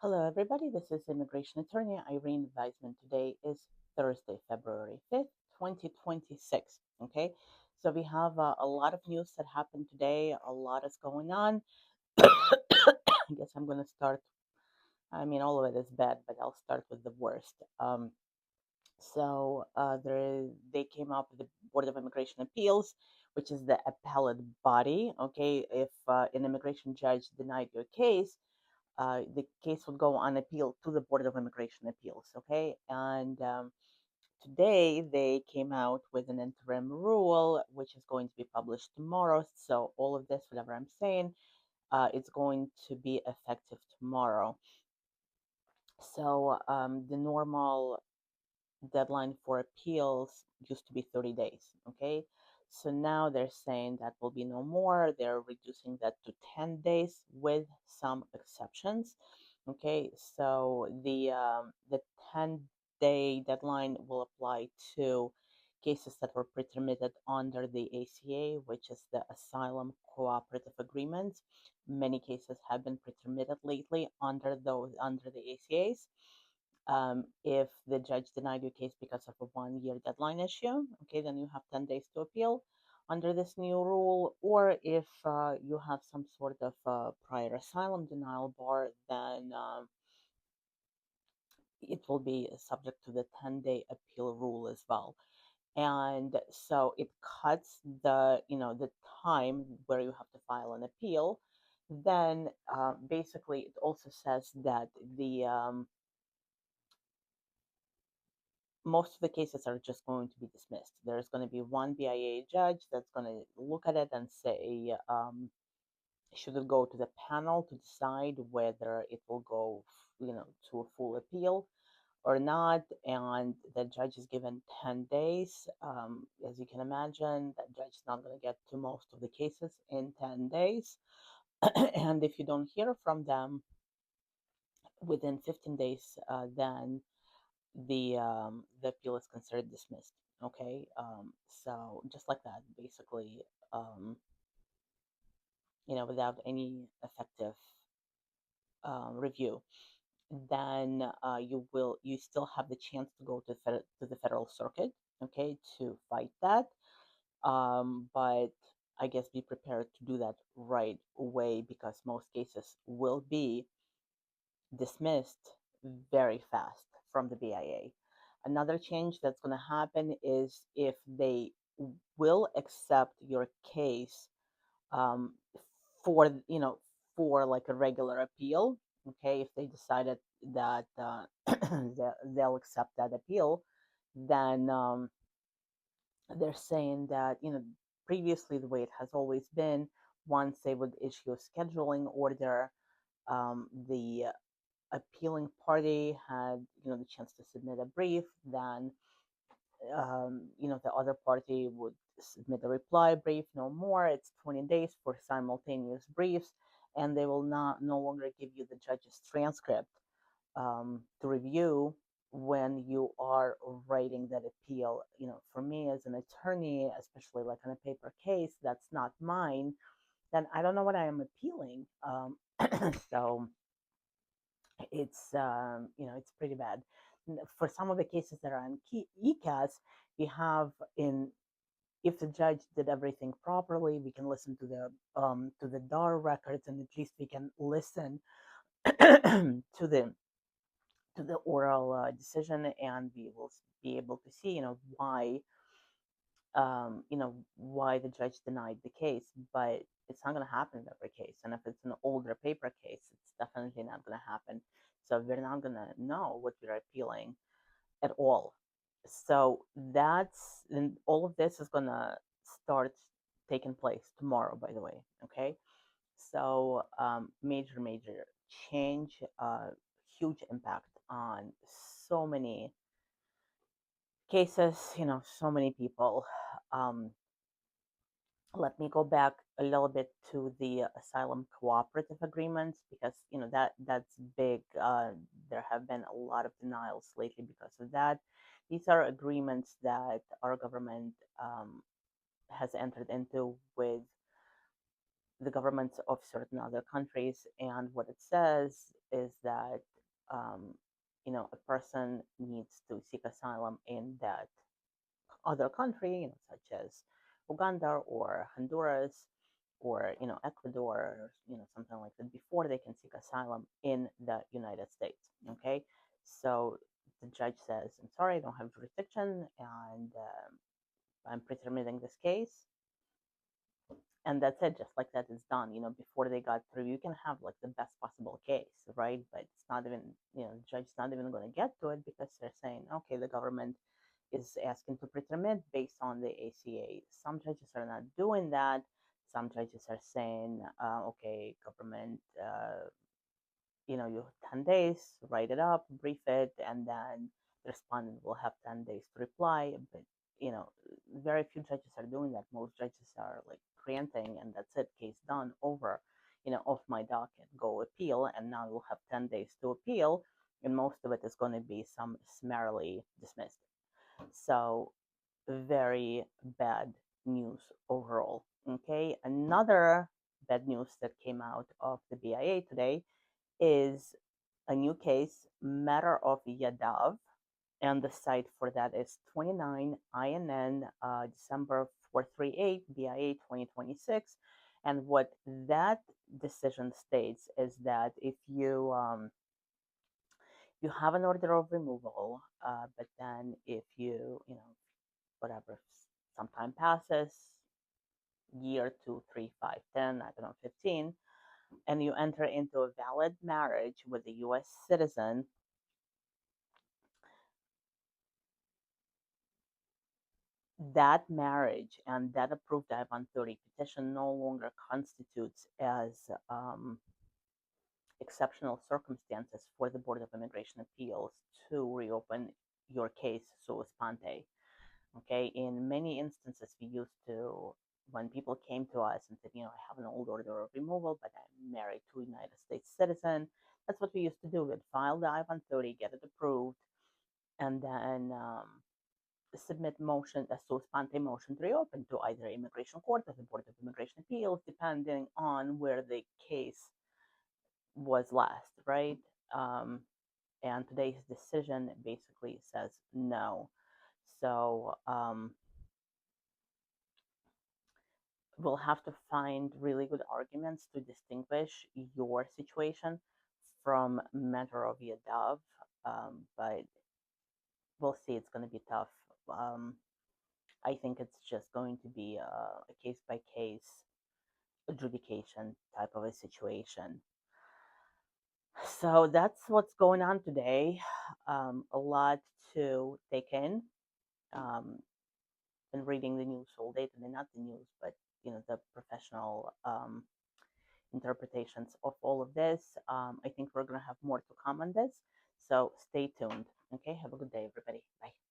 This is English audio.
Hello, everybody. This is immigration attorney Irene Weisman. Today is Thursday, February 5th, 2026. Okay, so we have a lot of news that happened today. A lot is going on. I guess I'm going to start. I mean, all of it is bad, but I'll start with the worst. They came up with the Board of Immigration Appeals, which is the appellate body. Okay, if an immigration judge denied your case, the case would go on appeal to the Board of Immigration Appeals. Okay, and today they came out with an interim rule, which is going to be published tomorrow. So all of this, whatever I'm saying, it's going to be effective tomorrow. So the normal deadline for appeals used to be 30 days. Okay. So now they're saying that will be no more. They're reducing that to 10 days with some exceptions. Okay. So the 10-day deadline will apply to cases that were pre-terminated under the ACA, which is the Asylum Cooperative Agreement. Many cases have been pre-terminated lately under the ACAs. If the judge denied your case because of a 1 year deadline issue, okay, then you have 10 days to appeal under this new rule. Or if you have some sort of prior asylum denial bar, then it will be subject to the 10-day appeal rule as well. And so it cuts the time where you have to file an appeal. Then basically it also says that the most of the cases are just going to be dismissed. There's going to be one BIA judge that's going to look at it and say, should it go to the panel to decide whether it will go, to a full appeal or not. And the judge is given 10 days. As you can imagine, that judge is not going to get to most of the cases in 10 days. And if you don't hear from them within 15 days, then the appeal is considered dismissed. Okay, so just like that, basically, um, without any effective review, then you still have the chance to go to the federal circuit, okay, to fight that. But I guess be prepared to do that right away because most cases will be dismissed very fast from the BIA. Another change that's going to happen is if they will accept your case um, for for like a regular appeal. Okay, if they decided that they'll accept that appeal, then they're saying that previously the way it has always been, once they would issue a scheduling order, the appealing party had the chance to submit a brief. Then the other party would submit a reply brief. No more. It's 20 days for simultaneous briefs, and they will not no longer give you the judge's transcript to review when you are writing that appeal. For me as an attorney, especially like on a paper case that's not mine, then I don't know what I am appealing. So it's pretty bad. For some of the cases that are on ECAS, we have in if the judge did everything properly, we can listen to the DAR records, and at least we can listen to the oral decision, and we will be able to see why the judge denied the case. But it's not going to happen in every case, and if it's an older paper case, it's definitely not going to happen. So we're not going to know what we're appealing at all. So and all of this is going to start taking place tomorrow, by the way. Okay, so major change, huge impact on so many cases, so many people. um, Let me go back a little bit to the asylum cooperative agreements, because that's big. There have been a lot of denials lately because of that. These are agreements that our government has entered into with the governments of certain other countries. And what it says is that, um, a person needs to seek asylum in that other country, such as Uganda or Honduras or Ecuador, or, something like that, before they can seek asylum in the United States. Okay, so the judge says, "I'm sorry, I don't have jurisdiction, and I'm pretermitting this case." And that's it, just like that, it's done. Before they got through, you can have like the best possible case, right? But it's not even, the judge's not even going to get to it because they're saying, okay, the government is asking to pretermit based on the ACA. Some judges are not doing that. Some judges are saying, okay, government, you have 10 days, write it up, brief it, and then the respondent will have 10 days to reply. But, you know, very few judges are doing that. Most judges are like granting, and that's it, case done, over, off my docket, go appeal, and now you'll have 10 days to appeal, and most of it is going to be summarily dismissed. So, very bad news overall. Okay, another bad news that came out of the BIA today is a new case, matter of Yadav, and the site for that is 29 INN December 438 BIA 2026. And what that decision states is that if you have an order of removal, but then if whatever, some time passes, year, 2, 3, 5, 10, I don't know, 15, and you enter into a valid marriage with a U.S. citizen, that marriage and that approved I-130 petition no longer constitutes as exceptional circumstances for the Board of Immigration Appeals to reopen your case sua sponte. Okay, in many instances, we used to, when people came to us and said, I have an old order of removal, but I'm married to a United States citizen. That's what we used to do. We'd file the I-130, get it approved, and then submit motion, a sua sponte motion to reopen to either immigration court or the Board of Immigration Appeals, depending on where the case was last, right? Um, and today's decision basically says no. So we'll have to find really good arguments to distinguish your situation from matter of Yadav, but we'll see. It's going to be tough. Um, I think it's just going to be a case by case adjudication type of a situation. So that's what's going on today. A lot to take in. Um, been reading the news all day today, not the news, but the professional interpretations of all of this. I think we're gonna have more to come on this. So stay tuned. Okay, have a good day, everybody. Bye.